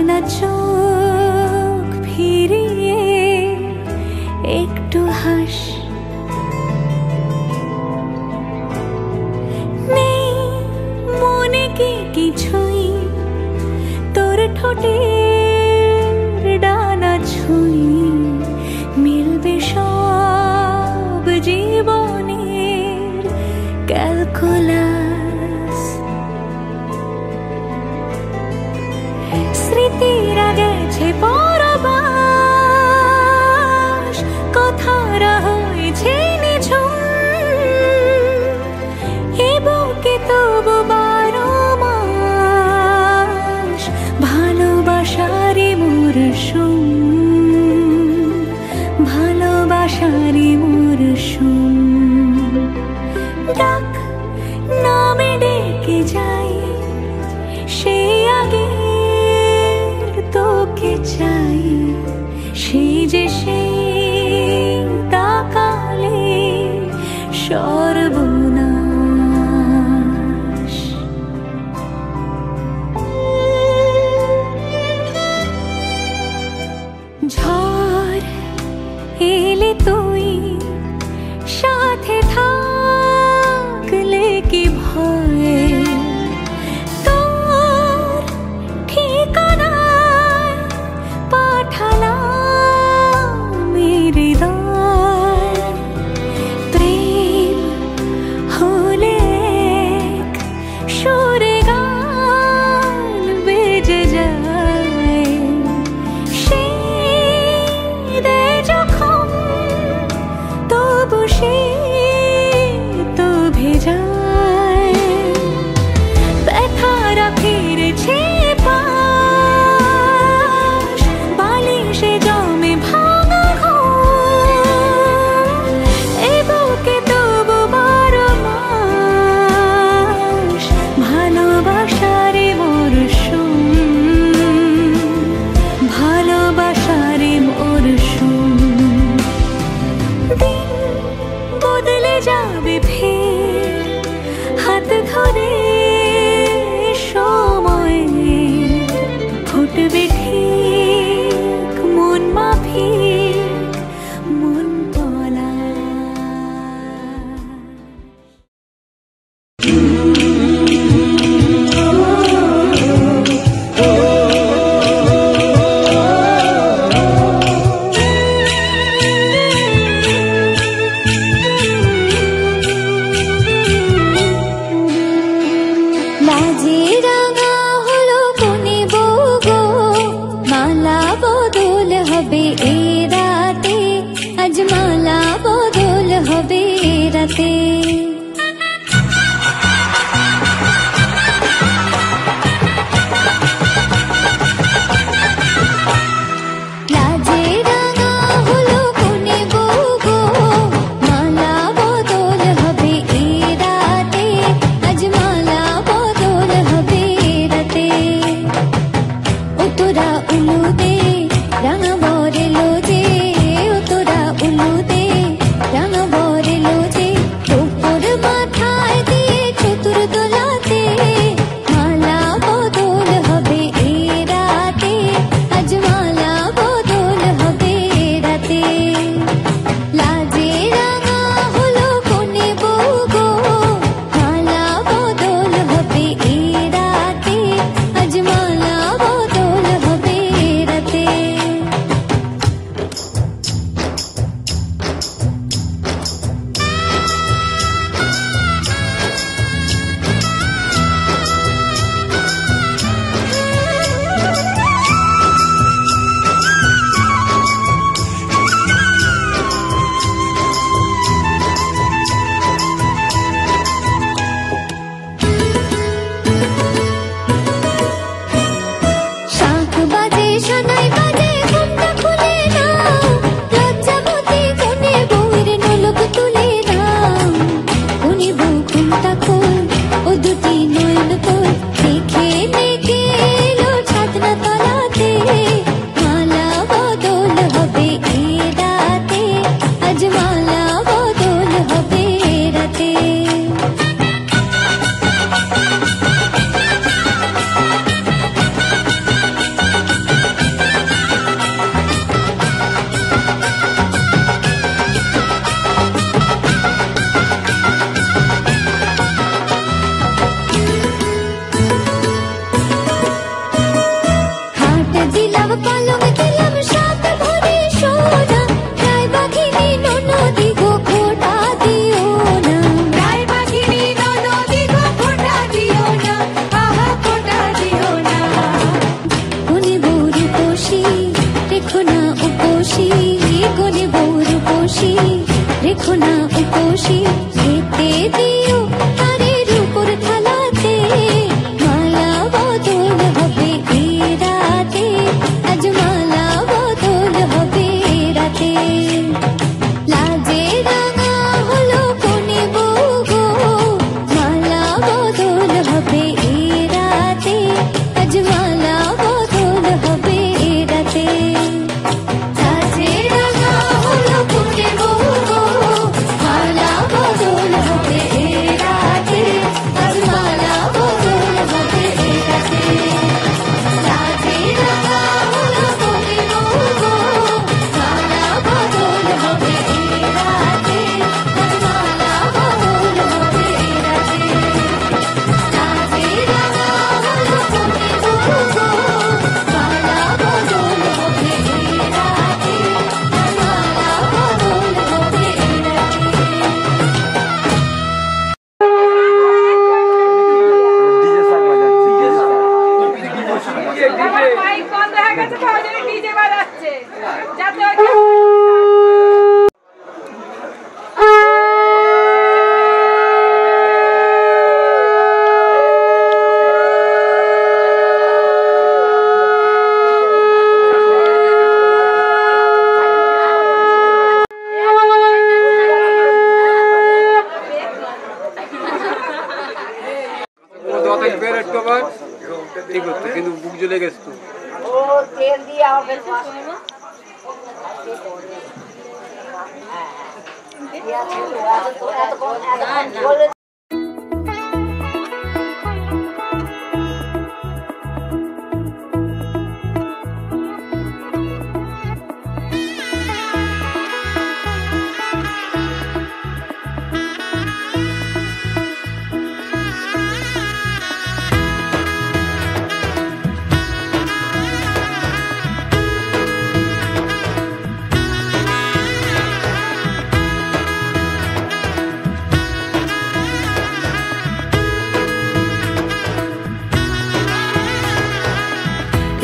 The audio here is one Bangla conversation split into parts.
না চোখ ফিরিয়ে একটু হাস। নেই মনে কি কিছুই তোর ঠোঁটের ডানা ছুঁই, মিলবে সব জীবনের ক্যালকুলাস। স্মৃতিরা গেছে পরবাস, কথারা হয়েছে নিঝুম, এ বুকে তবু 12 মাস ভালোবাসারই মরশুম, ভালোবাসারই মরশুম। ডাক নামে ডেকে যাই, সেই আগের তোকে চাই, সেই যে সেই তাকালে সর্বনাশ। ঝড় এলে তুই মাইক বন্ধ হয়ে গেছে তো ওই জন্য ডিজে বাজাচ্ছে যাতে কিন্তু বুক জ্বলে গেছে তো ও তেল দিয়ে আমার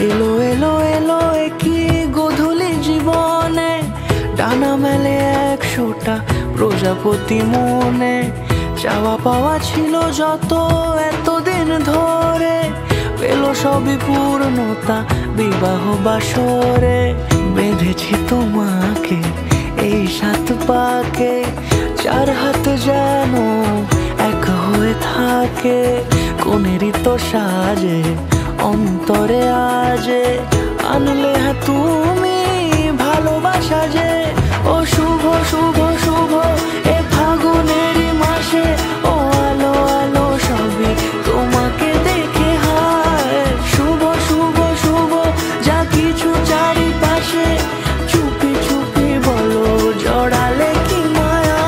এলো এলো এলো কি গোধূলি জীবনে ডানা মেলে 100টা প্রজাপতি মনে চাওয়া পাওয়া ছিল যত এতদিন ধরে পেলো সবই পূর্ণতা বিবাহ বাসরে বেঁধেছি তোমাকে এই 7 পাকে 4 হাত যেন এক হয়ে থাকে কোনেরই তো সাজে অন্তরে আজে আনলে তুমি ভালোবাসা যে ও শুভ শুভ শুভ এ ফাগুনেরই মাসে ও আলো আলো সবই তোমাকে দেখে হায় শুভ শুভ শুভ যা কিছু চারিপাশে চুপি চুপি বলো জড়ালে কি মায়া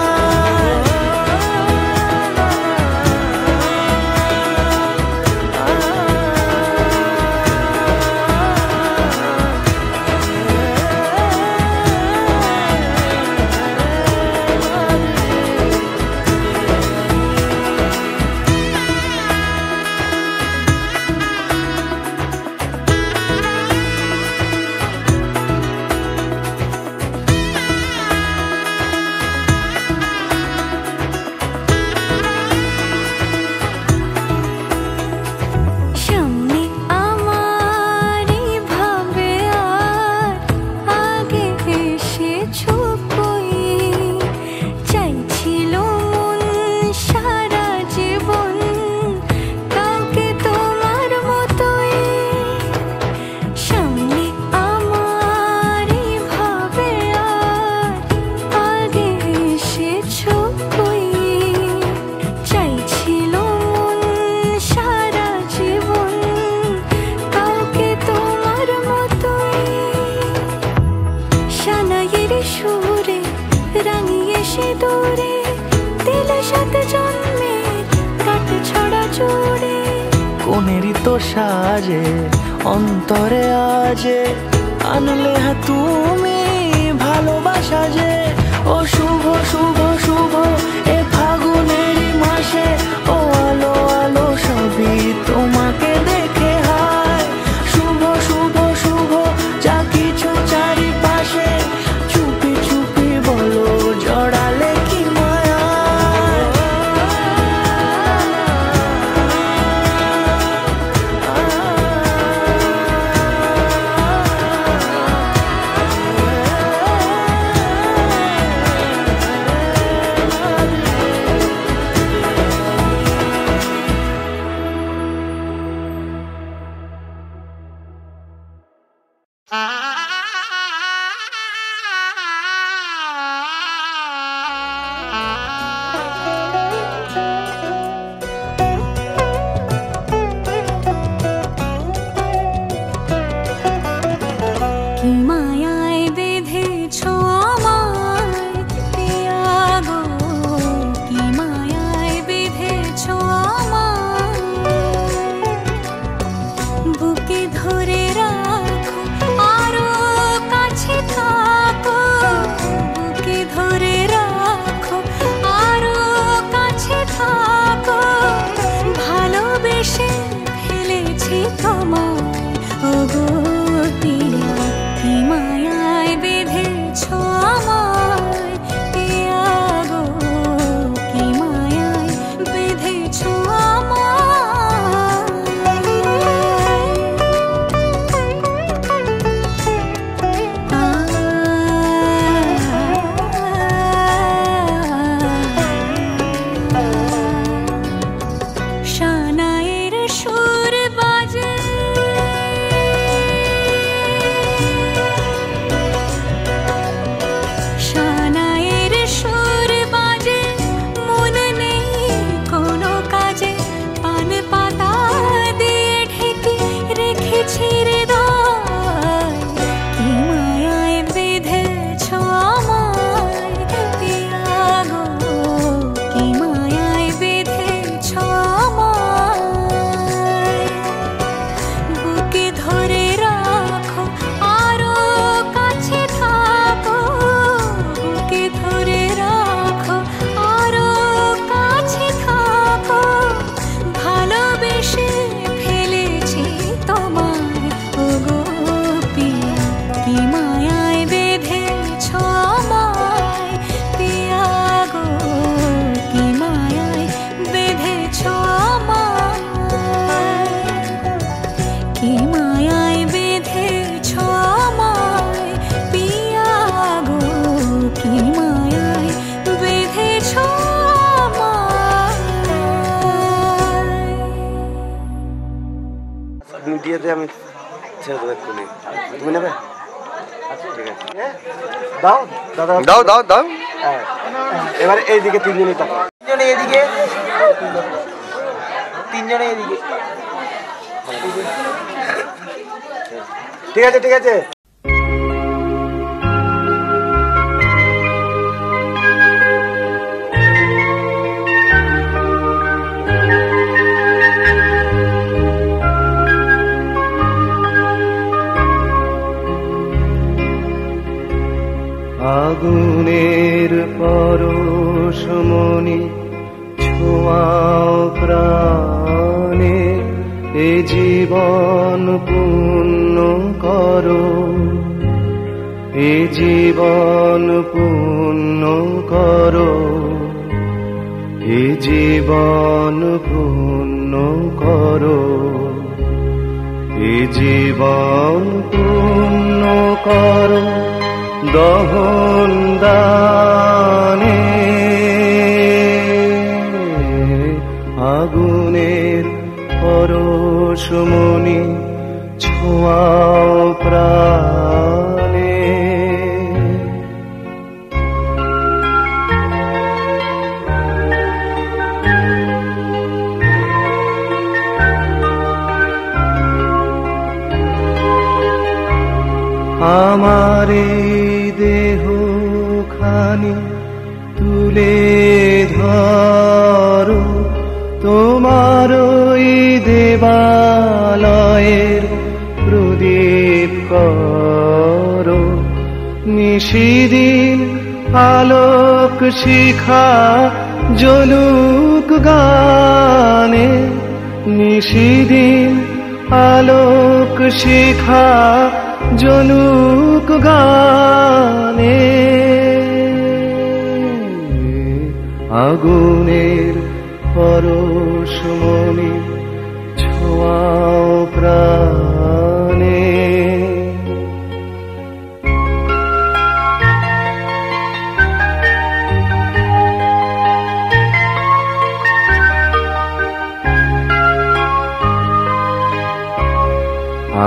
কোনেরই তো সাজে অন্তরে আজে আনলে তুমি ভালোবাসা যে ও শুভ শুভ শুভ এ ফাগুনেরই মাসে ও আলো আলো সবই তোমাকে দেখে হায় শুভ শুভ শুভ যা কিছু চারিপাশে চুপি চুপি বলো জড়ালে কি মায়া বিয়েতে আমি ছেড়ে দেবো এক্ষুনি, তুমি নেবে? ঠিক আছে, দাও দাদা, দাও দাও দাও। এবার এইদিকে তিনজনই টাকা, তিনজনে এদিকে, তিনজনে এদিকে। ঠিক আছে ঠিক আছে। আগুনের পরশমণি ছোঁয়াও প্রাণে, এ জীবন পূর্ণ করো, এ জীবন পূর্ণ করো, এ জীবন পূর্ণ করো, এ জীবন পূর্ণ করো দহন দানে। আগুনের পরশমণি ছোঁয়াও প্রাণে। আমার দেহ খানি তুলে ধরো, তোমার ওই দেবালয়ের প্রদীপ করো, নিশিদিন আলোক শিখা জ্বলুক গানে, নিশিদিন আলোক শিখা জ্বলুক গানে। আগুনের পরশমণি ছোঁয়াও প্রাণে।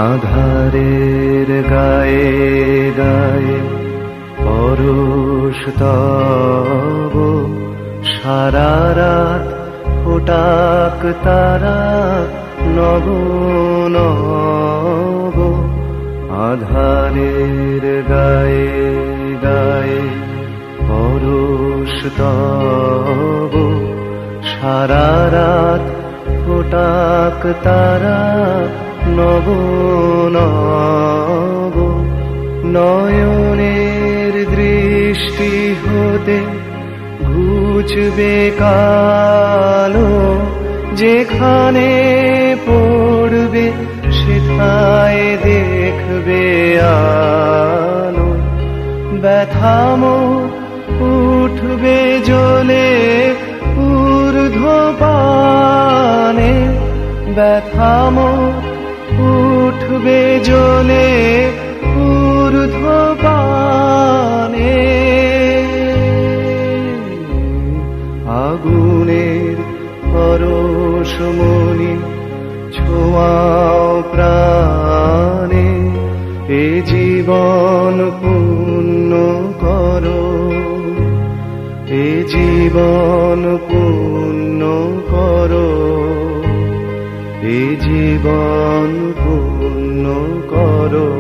আধারের গায়ে গায়ে পরশ তব, সারা রাত ফোটাক তারা নব নব। আধারের গায়ে গায়ে পরশ তব, সারা রাত ফোটাক তারা নব নব। নয়নের দৃষ্টি হতে ঘুচবে কালো, যেখানে পড়বে সেথায় দেখবে আলো। ব্যথামো উঠবে জ্বলে ঊর্ধ্বপানে, ব্যথামো উঠবে জ্বলে ঊর্ধ্বপানে। আগুনের পরশমণি ছোঁয়াও প্রাণে, এ জীবন পূর্ণ করো, এ জীবন পূর্ণ করো, এ জীবন পূর্ণ করো,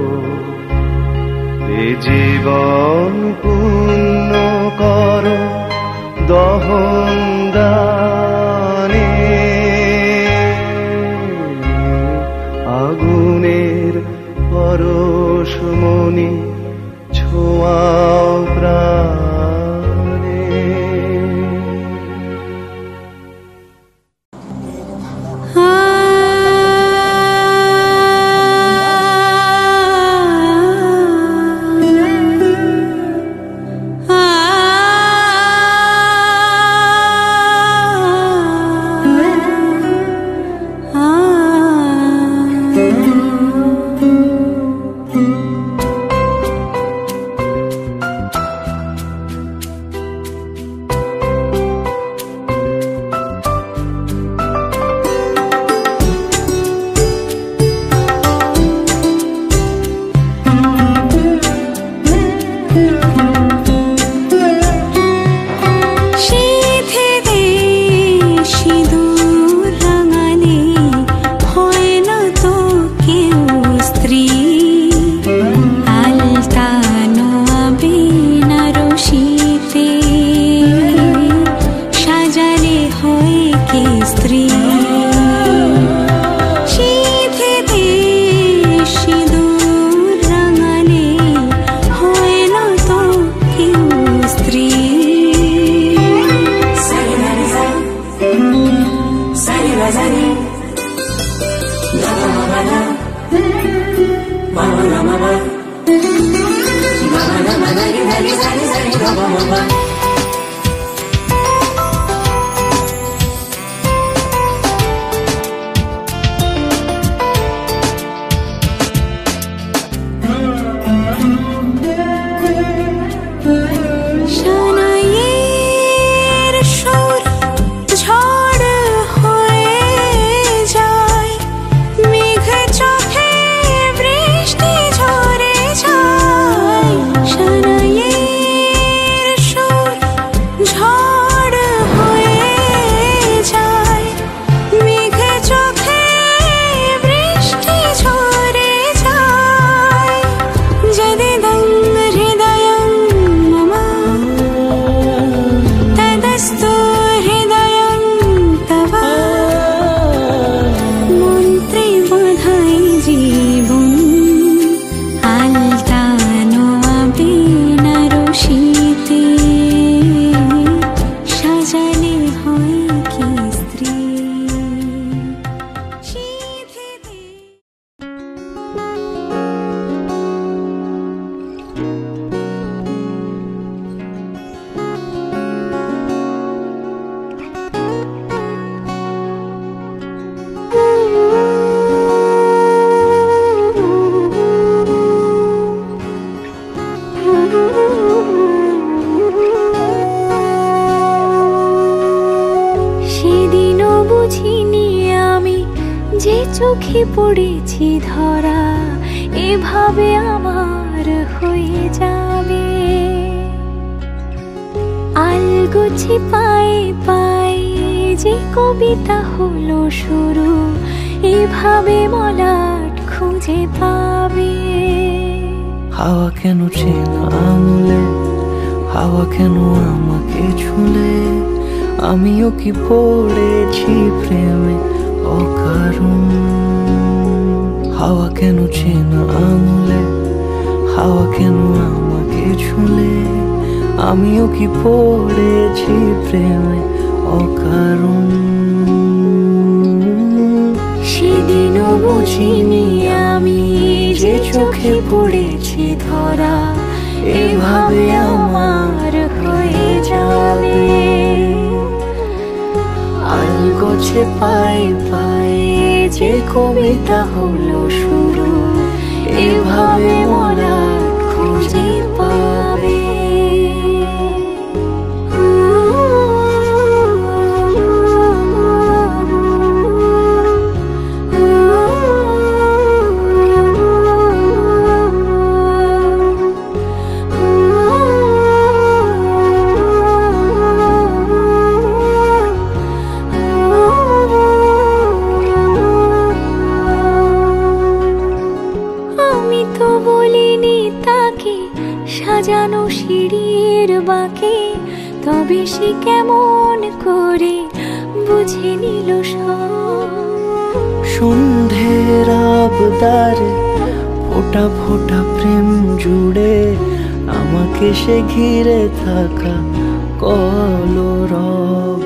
এ জীবন পূর্ণ করো দহন দানে। আগুনের পরশমণি ছোঁয়াও প্রাণে। চোখে পড়েছি ধরা এভাবে আমার হয়ে যাবে আলগোছে পায়ে পায়ে যে কবিতা হলো শুরু এভাবে মলাট খুঁজে পাবে হাওয়া কেন চেনা আঙুলে হাওয়া কেন আমাকে ছুলে আমিও কি পড়েছি প্রেমে অকারণ হাওয়া কেন চেনা আঙুলে হাওয়া কেন আমাকে ছুলে আমিও কি পড়েছি প্রেমে অকারণ সেদিনও বুঝিনি আমি যে চোখে পড়েছি ধরা এভাবে আমার হয়ে যাবে আলগোছে পায়ে পায়ে যে কবিতা হলো শুরু এভাবে মোরা খুঁজে পাবে সাজানো সিঁড়ির বাঁকে তবে সে কেমন করে বুঝে নিল সন্ধ্যের আবদারে ফোটা ফোটা প্রেম জুড়ে আমাকে সে ঘিরে থাকা কলরব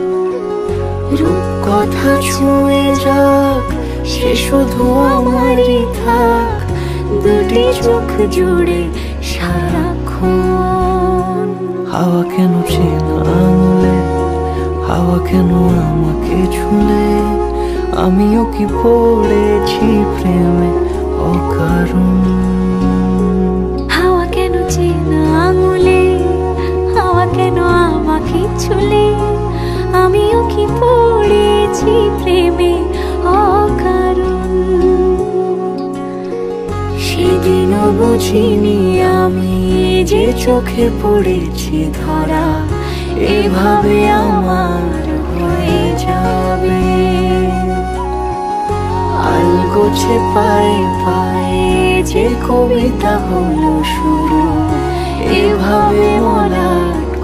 রূপকথা ছুঁয়ে যাক সে শুধু আমারই থাক দুটি চোখ জুড়ে সারাক্ষণ হাওয়া কেন চেনা আঙুলে হাওয়া কেন আমাকে ছুলে আমিও কি পড়েছি প্রেমে অকারণ হাওয়া কেন চেনা আঙুলে হাওয়া কেন আমাকে ছুলে আমিও কি পড়েছি প্রেমে অকারণ সেদিনও বুঝিনি আমি যে চোখে পড়েছি ধরা এভাবে আমার হয়ে যাবে আলগোছে পায়ে পায়ে যে কবিতা হলো শুরু এভাবে মোরা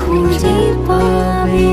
খুঁজে পাবে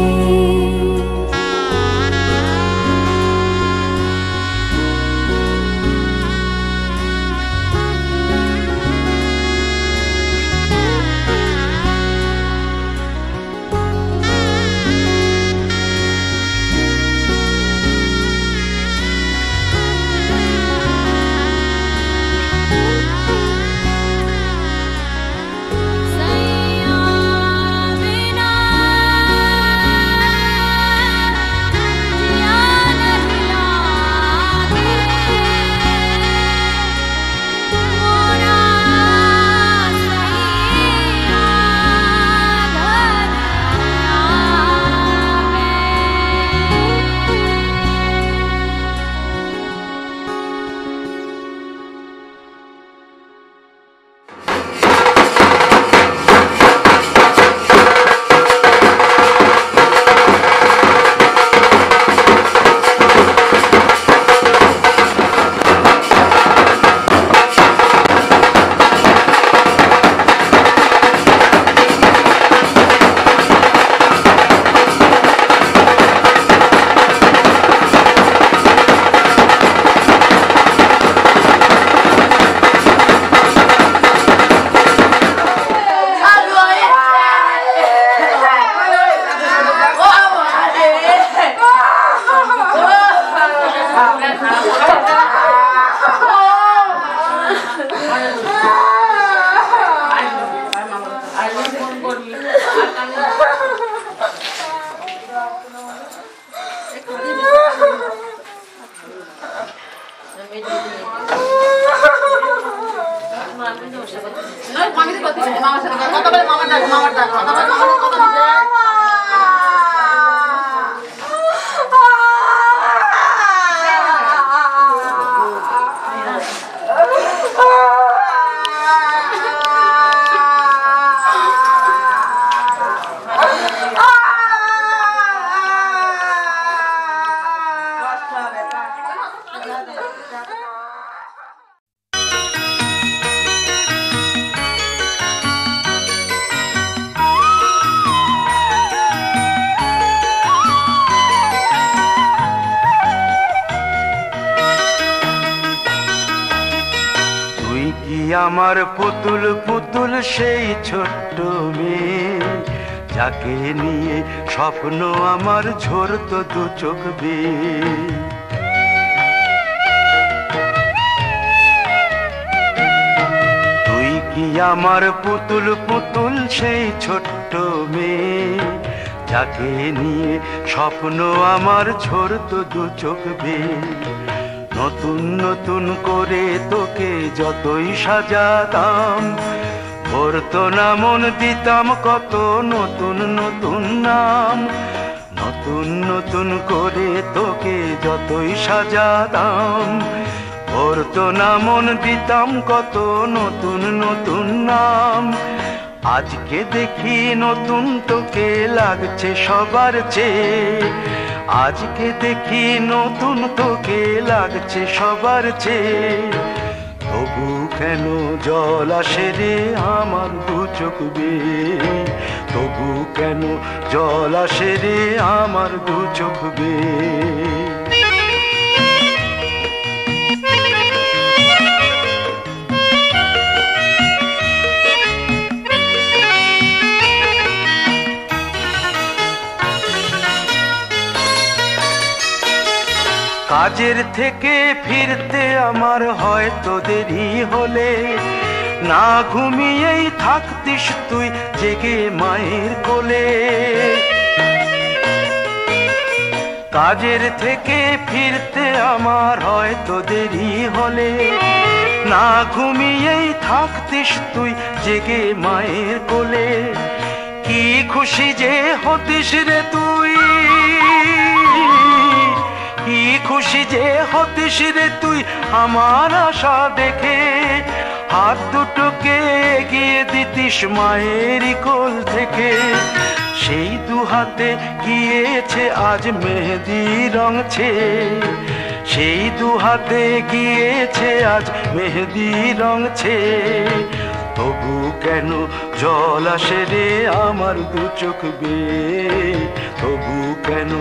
আমার পুতুল পুতুল সেই ছোট্ট মেয়ে, যাকে নিয়ে স্বপ্ন আমার ঝরতো দু চোখ বেয়ে। তুই কি আমার পুতুল পুতুল সেই ছোট্ট মেয়ে, যাকে নিয়ে স্বপ্ন আমার ঝরতো দু চোখ বেয়ে। নতুন নতুন করে তোকে যতই সাজাতাম, ভরতো না মন দিতাম কত নতুন নতুন নাম। নতুন নতুন করে তোকে যতই সাজাতাম, ভরতো না মন দিতাম কত নতুন নতুন নাম। আজকে দেখি নতুন তোকে লাগছে সবার চেয়ে, আজকে দেখি নতুন তোকে লাগছে সবার চেয়ে। তবু কেন জল আসে রে আমার দু চোখ বেয়ে, তবু কেন জল আসে রে আমার দু চোখ বেয়ে। কাজের থেকে ফিরতে আমার হয়তো দেরি হলে, না ঘুমিয়েই থাকতিস তুই জেগে মায়ের কোলে। কাজের থেকে ফিরতে আমার হয়তো দেরি হলে, না ঘুমিয়েই থাকতিস তুই জেগে মায়ের কোলে। কি খুশি যে হতিস রে তুই, কি খুশি যে হতিস রে তুই আমার আশা দেখে। হাত দুটোকে এগিয়ে দিতিস মায়েরই কোল থেকে, সেই দু হাতে গিয়েছে আজ মেহেদি রং ছেয়ে। সেই দু হাতে গিয়েছে আজ মেহেদি রং ছেয়ে। তবু কেন জল আসে রে আমার দু চোখ বেয়ে, তবু কেন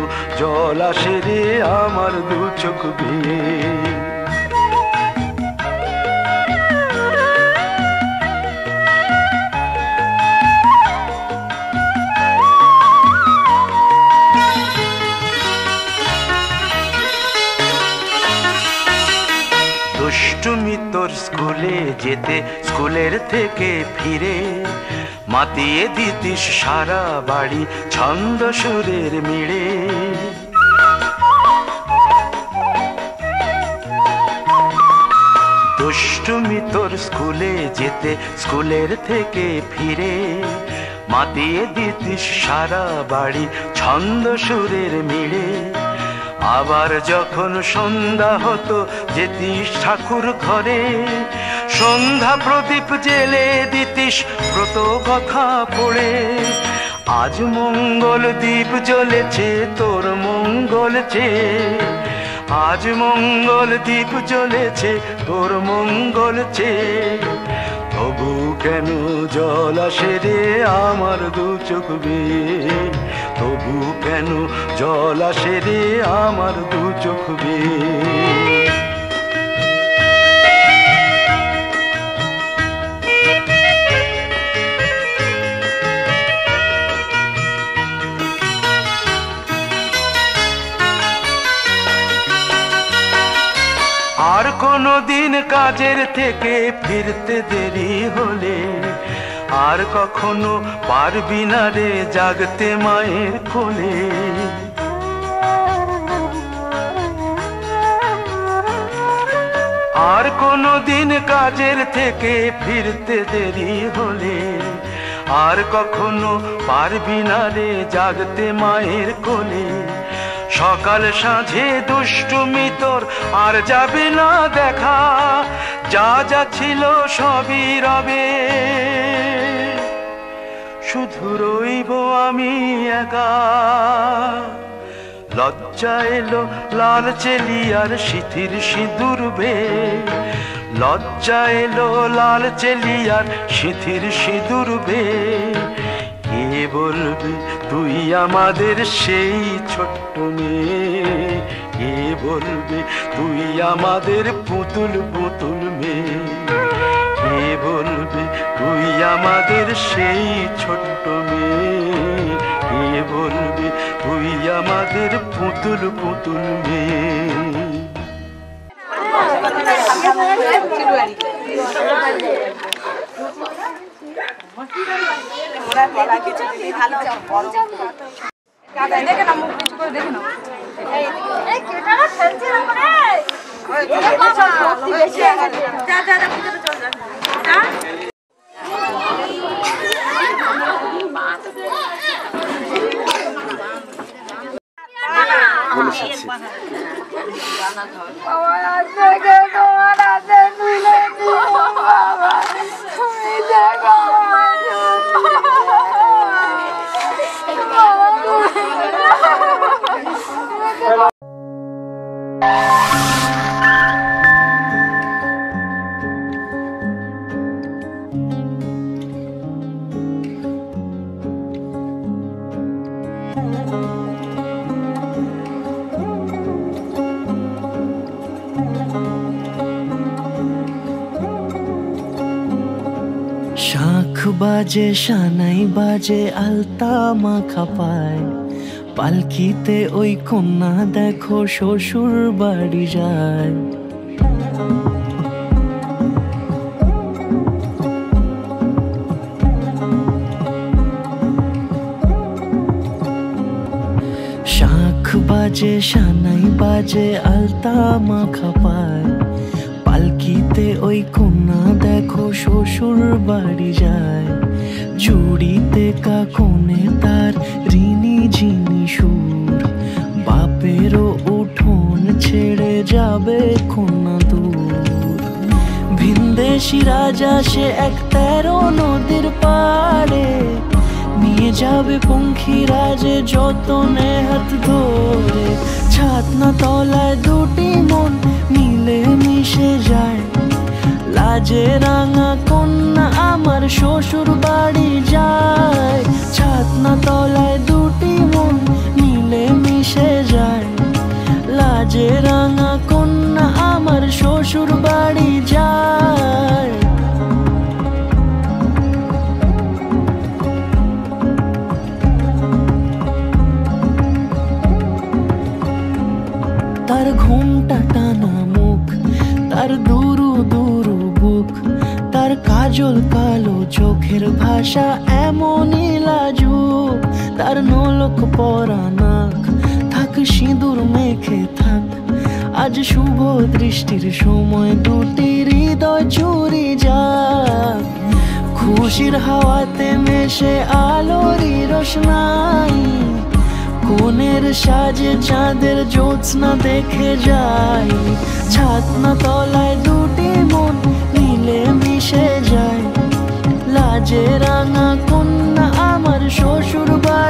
জল আসে রে আমার দু চোখ বেয়ে। দুষ্টুমি তোর স্কুলে যেতে, স্কুলের থেকে ফিরে মাতিয়ে দিতিস সারা বাড়ি ছন্দ সুরের মিড়ে। দুষ্টুমি তোর স্কুলে যেতে, স্কুলের থেকে ফিরে মাতিয়ে দিতিস সারা বাড়ি ছন্দ সুরের মিড়ে। আবার যখন সন্ধ্যা হতো যেতিস ঠাকুর ঘরে, সন্ধ্যা প্রদীপ জেলে দিতিস ব্রত কথা পড়ে। আজ মঙ্গল দ্বীপ জ্বলেছে তোর মঙ্গল চেয়ে, আজ মঙ্গল দ্বীপ জ্বলেছে তোর মঙ্গল চেয়ে। তবু কেন জল আসে রে আমার দু চোখ বেয়ে, তবু কেন জল আসে রে আমার দু চোখ বেয়ে। আর কোনো দিন কাজের থেকে ফিরতে দেরি হলে, আর কখনো পারবি না রে জাগতে মায়ের কোলে। আর কোনো দিন কাজের থেকে ফিরতে দেরি হলে আর কখনো পারবি না রে জাগতে মায়ের কোলে। সকাল সাঁঝে দুষ্টুমি তোর আর যাবে না দেখা, যা যা ছিল সবই রবে, শুধু রইব আমি একা। লজ্জা এলো লাল চেলিয়ার সিথির সিঁদুর বে, লজ্জা এলো লাল চেলিয়ার সিথির সিঁদুর বে। কে বলবে তুই আমাদের সেই ছোট্ট মেয়ে, কে বলবে তুই আমাদের পুতুল পুতুল মেয়ে, কে বলবে তুই আমাদের সেই ছোট্ট মেয়ে, কে বলবে তুই আমাদের পুতুল পুতুল মেয়ে। দেখে না মুখ কিছু করে দেখে না শাঁখ বাজে সানাই বাজে আলতা মাখা পায়, পালকিতে ওই কন্যা দেখো শ্বশুর বাড়ি যায়। শাঁখ বাজে সানাই বাজে আলতা মাখা পায়, পালকিতে ওই কন্যা দেখো শ্বশুর বাড়ি যায়। চুড়িতে কাকনে তার ঋণী ঝিনি সুর, বাপেরও উঠোন ছেড়ে যাবে কন্যা দূর। ভিনদেশি রাজা সে এক 13 নদীর পাড়ে, নিয়ে যাবে পঙ্খী রাজে যতনে হাত ধরে। ছাতনা তলায় দুটি মন মিলে মিশে যায়, লাজে রাঙা কন্যা আমার শ্বশুর বাড়ি যায়। ছাতনা তলায় দুটি মন মিলে মিশে যায়, লাজে রাঙা কন্যা আমার শ্বশুর বাড়ি যায়। তার ঘোমটা টানা মুখ, তার দুরু দুরু বুক, তার কাজল কালো চোখের ভাষা এমনই লাজুক। তার নোলক পরা নাক, থাক সিঁদুর মেখে থাক, আজ শুভ দৃষ্টির সময় দুটি হৃদয় চুরি যাক। খুশির হাওয়াতে মেশে আলোরই রোশনাই, কোণের সাজে চাঁদের জ্যোৎস্না দেখে যাই। ছাতনা তলায় দুটি মন মিলে মিশে যায়, লাজে রাঙা কন্যা আমার শ্বশুর বাড়ি